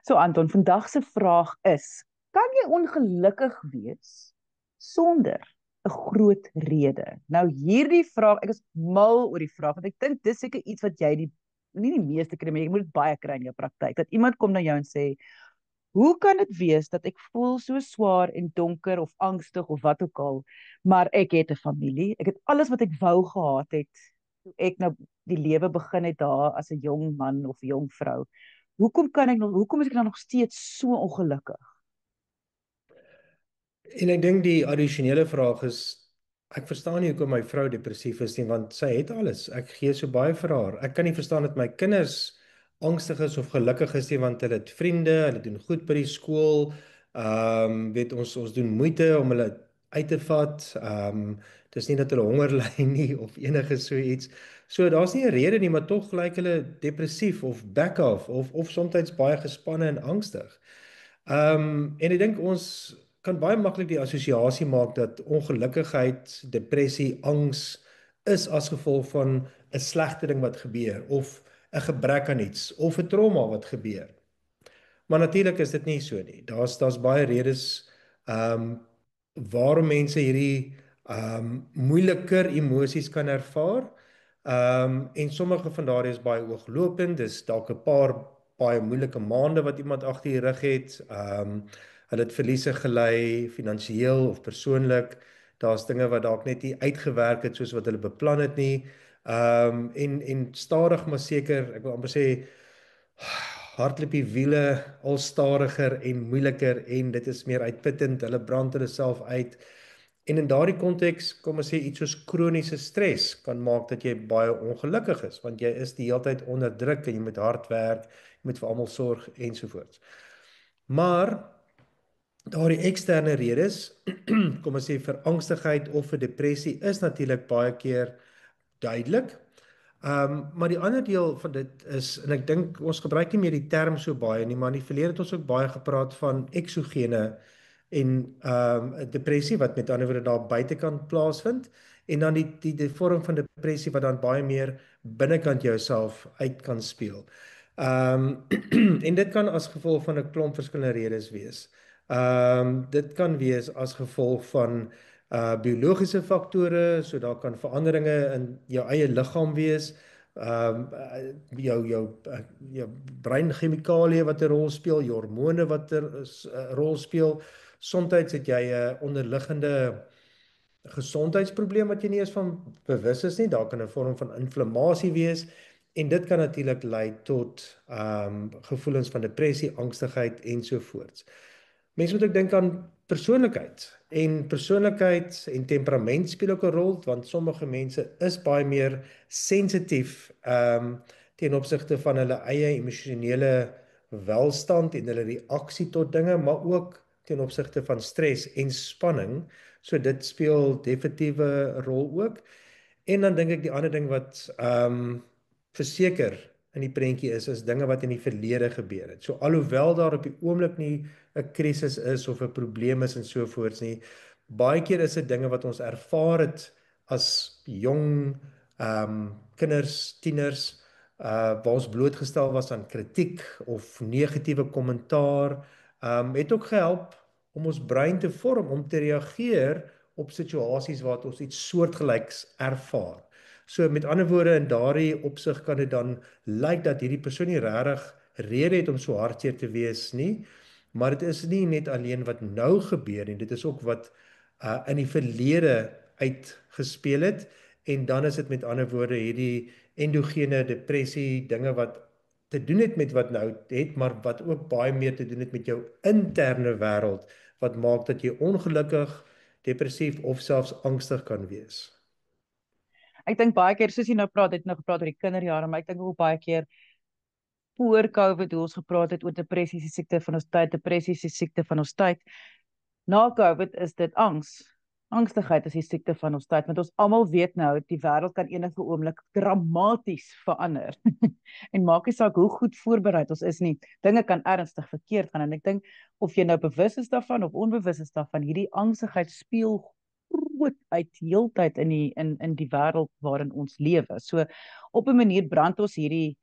So Anton, vandag se vraag is, kan jy ongelukkig wees sonder 'n groot rede? Nou hierdie vraag, ek is mal oor die vraag want ek dink dis seker iets wat jy nie die meeste kry, maar jy moet dit baie kry in jou praktyk. Dat iemand kom na jou en sê, "Hoe kan dit wees dat ek voel so swaar en donker of angstig of wat ook al, maar ek het 'n familie. Ek het alles wat ek wou gehad het toe ek nou die lewe begin het daar as 'n jong man of jong vrou. Hoekom is ek nou nog steeds so ongelukkig?" En ek dink die addisionele vraag is, ek verstaan nie hoekom my vrou depressief is nie, want sy het alles. Ek gee so baie vir haar. Ek kan nie verstaan dat my kinders angstig is of gelukkig is nie, want hulle het vriende, hulle doen goed by die skool. Weet ons doen moeite om hulle uit te vat. Dis nie dat hulle honger ly nie of enige so iets. So daar's nie 'n rede nie, maar tog lyk hulle depressief of back off of soms baie gespanne en angstig. En ek dink ons kan baie maklik die assosiasie maak dat ongelukkigheid, depressie, angs is as gevolg van 'n slegte ding wat gebeur of 'n gebrek aan iets of 'n trauma wat gebeur. Maar natuurlik is dit nie so nie. Daar's baie redes waarom mense hierdie moeiliker emosies kan ervaar. En sommige van daardie is baie ooglopend. Dis dalk 'n paar baie moeilike maande wat iemand agter die rug het. Hulle het verliese gely, finansiëel of persoonlik. Daar's dinge wat dalk net nie uitgewerk het soos wat hulle beplan het nie. En stadig maar seker, ek wil amper sê hardloop die wiele al stadiger en moeiliker en dit is meer uitputtend. Hulle brand hulle self uit. En in daardie konteks, kom ons sê iets soos kroniese stres kan maak dat jy baie ongelukkig is, want jy is die hele tyd onder druk en jy moet hard werk, jy moet vir almal sorg ensovoorts. Maar daardie eksterne redes, kom ons sê vir angstigheid of vir depressie is natuurlik baie keer duidelik. Maar die ander deel van dit is, en ek dink ons gebruik nie meer die term so baie nie, maar in die verlede het ons ook baie gepraat van eksogene en depressie wat met ander woorde daar buitekant plaasvind en dan die vorm van depressie wat dan baie meer binnekant jouself uit kan speel. En dit kan as gevolg van 'n klomp verskillende redes wees. Dit kan wees as gevolg van biologiese faktore, so daar kan veranderinge in jou eie liggaam wees, jou breinchemikalieë wat 'n rol speel, jou hormone wat 'n rol speel. Soms het jy 'n onderliggende gesondheidsprobleem wat jy nie eens van bewus is nie. Daar kan 'n vorm van inflammasie wees en dit kan natuurlik lei tot gevoelens van depressie, angstigheid ensovoorts. Mense moet ook dink aan persoonlikheid en temperament speel ook 'n rol, want sommige mense is baie meer sensitief ten opsigte van hulle eie emosionele welstand en hulle reaksie tot dinge, maar ook ten opsigte van stres en spanning. So dit speel definitiewe rol ook. En dan dink ek die ander ding wat verseker in die prentjie is dinge wat in die verlede gebeur het. So alhoewel daar op die oomblik nie 'n krisis is of 'n probleem is en so voorts nie, baie keer is dit dinge wat ons ervaar het as jong kinders, tieners, waar ons blootgestel was aan kritiek of negatiewe kommentaar, het ook gehelp om ons brein te vorm om te reageer op situasies waar ons iets soortgelyks ervaar. So met ander woorde, in daardie opsig kan dit dan lyk dat hierdie persoon nie regtig rede het om so hartseer te wees nie, maar dit is nie net alleen wat nou gebeur nie, dit is ook wat in die verlede uitgespeel het, en dan is dit met ander woorde hierdie endogene depressie, dinge wat te doen het met wat nou het, maar wat ook baie meer te doen het met jou interne wêreld, wat maak dat jy ongelukkig, depressief of selfs angstig kan wees. Ek dink baie keer, soos jy nou praat, het nou gepraat oor die kinderjare, maar ek dink ook baie keer voor COVID, hoe ons gepraat het oor depressie is die siekte van ons tyd, depressie is die siekte van ons tyd. Na COVID is dit angs. Angstigheid is die siekte van ons tyd, want ons almal weet nou, die wêreld kan enige oomblik dramaties verander. En maak nie saak hoe goed voorbereid ons is nie, dinge kan ernstig verkeerd gaan, en ek dink, of jy nou bewus is daarvan, of onbewus is daarvan, hierdie angstigheid speel groot uit heeltyd in die wêreld waarin ons lewe. So, op 'n manier brand ons hierdie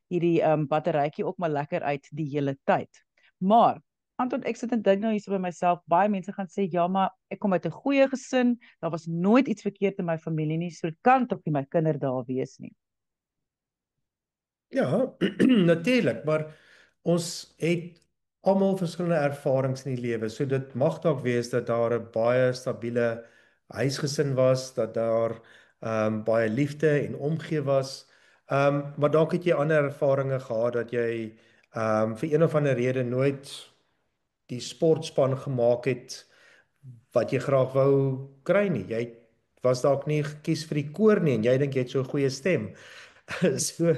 hierdie batterytjie ook maar lekker uit die hele tyd. Maar Anton, ek sit en dink nou hier so by myself, baie mense gaan sê ja, maar ek kom uit 'n goeie gesin, daar was nooit iets verkeerd in my familie nie, so dit kan tog nie my kinders daar wees nie. Ja, natuurlik, maar ons het almal verskillende ervarings in die lewe. So dit mag dalk wees dat daar 'n baie stabiele huisgesin was, dat daar baie liefde en omgee was. Maar dalk het jy ander ervarings gehad dat jy vir een of ander rede nooit die sportspan gemaak het wat jy graag wou kry nie. Jy was dalk nie gekies vir die koor nie en jy dink jy het so 'n goeie stem. So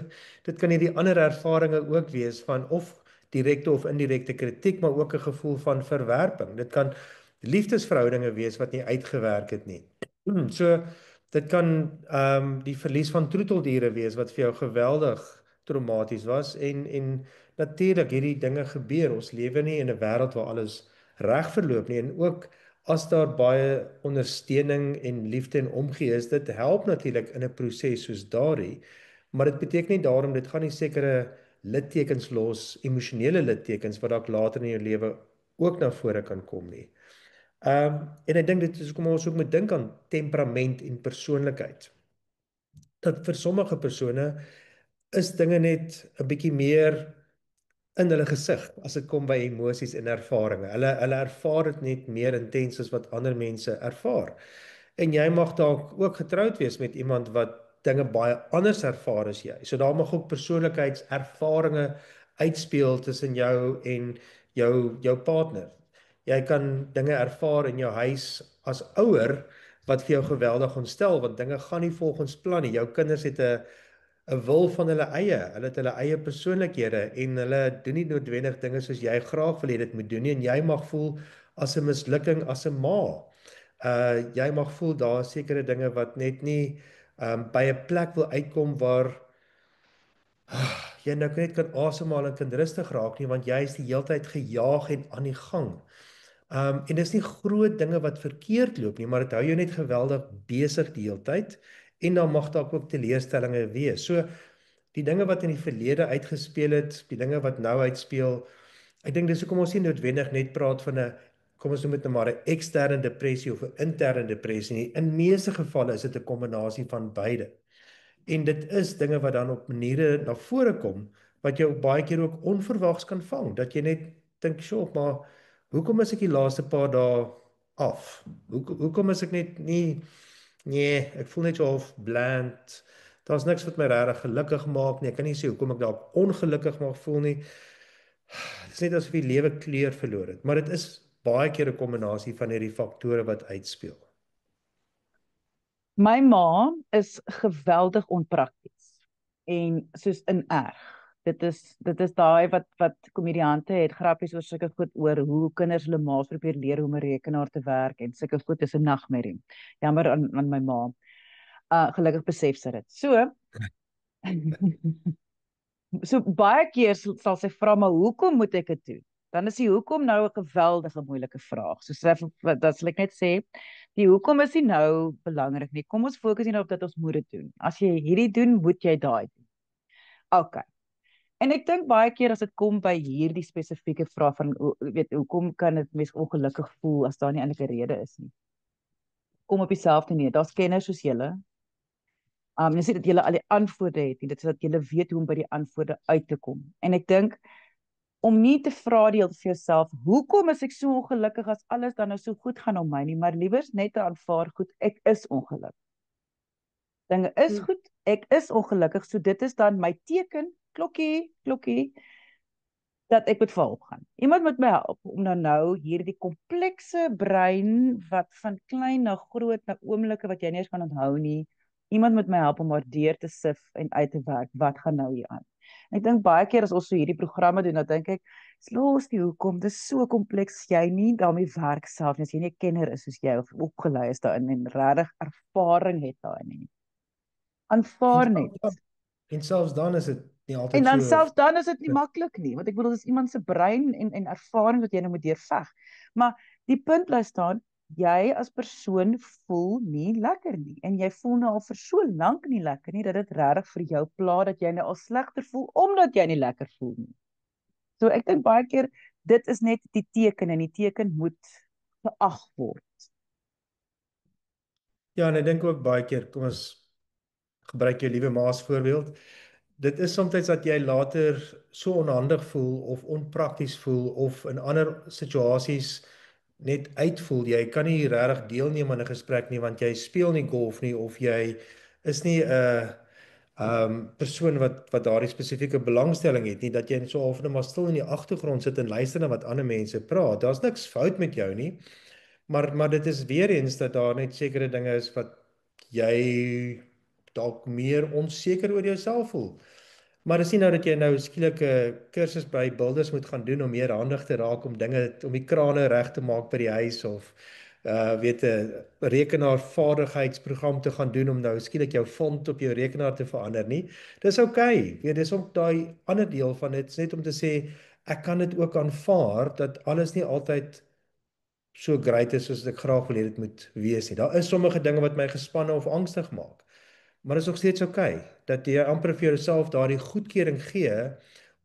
dit kan hierdie ander ervarings ook wees van of direkte of indirekte kritiek, maar ook 'n gevoel van verwerping. Dit kan liefdesverhoudinge wees wat nie uitgewerk het nie. So dit kan die verlies van troeteldiere wees wat vir jou geweldig traumaties was en natuurlik hierdie dinge gebeur. Ons lewe nie in 'n wêreld waar alles reg verloop nie en ook as daar baie ondersteuning en liefde en omgee is, dit help natuurlik in 'n proses soos daardie, maar dit beteken nie daarom dit gaan nie sekere littekens los, emosionele littekens wat dalk later in jou lewe ook na vore kan kom nie. En ek dink dit is hoekom ons ook moet dink aan temperament en persoonlikheid. Dat vir sommige persone is dinge net 'n bietjie meer in hulle gesig as dit kom by emosies en ervarings. Hulle ervaar dit net meer intens as wat ander mense ervaar. En jy mag dalk ook getroud wees met iemand wat dinge baie anders ervaar as jy. So daar mag ook persoonlikheidservarings uitspeel tussen jou en jou partner. Jy kan dinge ervaar in jou huis as ouer wat vir jou geweldig ontstel want dinge gaan nie volgens plan nie. Jou kinders het 'n wil van hulle het hulle eie persoonlikhede en hulle doen nie noodwendig dinge soos jy graag wil hê dit moet doen nie en jy mag voel as 'n mislukking as 'n ma. Jy mag voel daar is sekere dinge wat net nie by 'n plek wil uitkom waar jy nou net kan asemhaal en kan rustig raak nie want jy is die heeltyd gejaag en aan die gang. En dis nie groot dinge wat verkeerd loop nie, maar dit hou jou net geweldig besig die heeltyd en dan mag daar ook teleurstellings wees. So die dinge wat in die verlede uitgespeel het, die dinge wat nou uitspeel, ek dink dis hoekom ons nie noodwendig net praat van 'n kom ons noem dit nou maar 'n eksterne depressie of 'n interne depressie nie. In meeste gevalle is dit 'n kombinasie van beide. En dit is dinge wat dan op maniere na vore kom wat jou baie keer ook onverwags kan vang. Dat jy net dink, "Sjoe, maar hoekom is ek die laaste paar dae af? Hoekom is ek net nie nee, ek voel net so half bland. Daar's niks wat my regtig gelukkig maak nie. Ek kan nie sê hoekom ek dalk ongelukkig mag voel nie. Dit is net asof die lewe kleur verloor het, maar dit is baie keer 'n kombinasie van hierdie faktore wat uitspeel." My ma is geweldig onprakties en soos in erg. Dit is daai wat komediante het grappies oor sulke goed oor hoe kinders hulle ma's probeer leer hoe om 'n rekenaar te werk en sulke goed is 'n nagmerrie. Jammer aan my ma. Gelukkig besef sy dit. So so baie keer sal sy vra maar hoekom moet ek dit doen? Dan is die hoekom nou 'n geweldige moeilike vraag. So dat sal ek net sê, die hoekom is nie nou belangrik nie. Kom ons fokus nie nou op dat ons moet dit doen. As jy hierdie doen, moet jy daai doen. Okay. En ek dink baie keer as dit kom by hierdie spesifieke vraag van hoekom kan dit mens ongelukkig voel as daar nie eintlik 'n rede is nie. Kom op dieselfde neer. Daar's kenners soos julle. Jy sê dat julle al die antwoorde het en dit is dat julle weet hoe om by die antwoorde uit te kom. En ek dink om nie te vra die hele tyd vir jouself, hoekom is ek so ongelukkig as alles dan nou so goed gaan om my nie, maar liewers net te aanvaar, goed, ek is ongelukkig. Dinge is goed, ek is ongelukkig, so dit is dan my teken, klokkie, dat ek moet verhoop gaan. Iemand moet my help om nou hierdie komplekse brein wat van klein na groot na oomblikke wat jy nie eens kan onthou nie, iemand moet my help om maar deur te sif en uit te werk, wat gaan nou hier aan? En ek dink baie keer as ons so hierdie programme doen, dan dink ek, los die hoekom, dit is so kompleks, jy nie daarmee werk self, as jy nie 'n kenner is soos jy of opgelei is daarin en regtig ervaring het daarin nie. En Aanvaar net. en selfs dan is dit nie En altyd dan so selfs dan is dit nie maklik nie, want ek bedoel dis iemand se brein en ervaring wat jy nou moet deurveg. Maar die punt bly staan, jy as persoon voel nie lekker nie en jy voel nou al vir so lank nie lekker nie dat dit regtig vir jou pla dat jy nou al slegter voel omdat jy nie lekker voel nie. So ek dink baie keer dit is net die teken en die teken moet geag word. Ja, en ek dink ook baie keer, kom ons gebruik jou liewe ma as voorbeeld. Dit is soms dat jy later so onhandig voel of onprakties voel of in ander situasies net uitvoel. Jy kan nie regtig deelneem aan 'n gesprek nie want jy speel nie golf nie of jy is nie 'n persoon wat daardie spesifieke belangstelling het nie, dat jy so half net maar stil in die agtergrond sit en luister na wat ander mense praat. Daar's niks fout met jou nie, maar dit is weer eens dat daar net sekere dinge is wat jy dalk meer onseker oor jouself voel. Maar dis nie nou dat jy nou skielik 'n kursus by builders moet gaan doen om meer handig te raak om dinge om die krane reg te maak by die huis of weet 'n rekenaarvaardigheidsprogram te gaan doen om nou skielik jou font op jou rekenaar te verander nie. Dis oukei. Weet dis ook daai ander deel van dit, net om te sê ek kan dit ook aanvaar dat alles nie altyd so great is soos ek graag wil hê dit moet wees nie. Daar is sommige dinge wat my gespanne of angstig maak. Maar dit is nog steeds oukei dat jy amper vir jouself daardie goedkeuring gee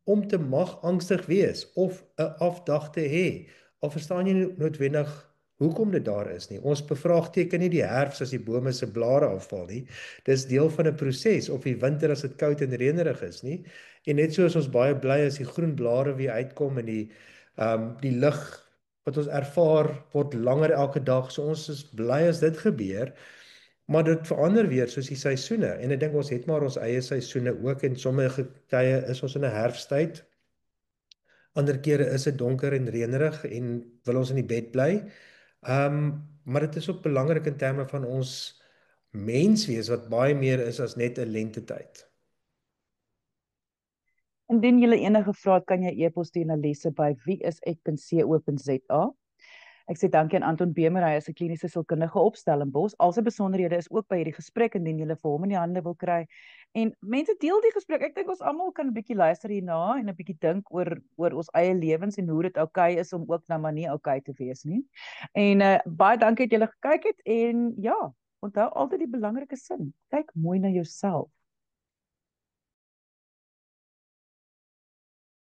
om te mag angstig wees of 'n afdag te hê. Al verstaan jy nie noodwendig hoekom dit daar is nie. Ons bevraagteken nie die herfs as die bome se blare afval nie. Dis deel van 'n proses, of die winter as dit koud en reënerig is nie. En net so is ons baie bly as die groen blare weer uitkom en die lig wat ons ervaar word langer elke dag. So ons is bly as dit gebeur. Maar dit verander weer soos die seisoene en ek dink ons het maar ons eie seisoene ook en sommige tye is ons in 'n herfsttyd. Ander kere is dit donker en reënerig en wil ons in die bed bly. Maar dit is ook belangrik in terme van ons menswees wat baie meer is as net 'n lentetyd. Indien jy enige vrae het, kan jy e-pos stuur na lesse@wieisek.co.za. Ek sê dankie aan Anton Bemer, hy is 'n kliniese sielkundige op Stellenbosch. Al sy besonderhede is ook by hierdie gesprek indien jy vir hom in die hande wil kry. En mense deel die gesprek. Ek dink ons almal kan 'n bietjie luister hierna en 'n bietjie dink oor ons eie lewens en hoe dit oukei is om ook nou maar nie oukei te wees nie. En baie dankie dat julle gekyk het en ja, onthou altyd die belangrike sin. Kyk mooi na jouself.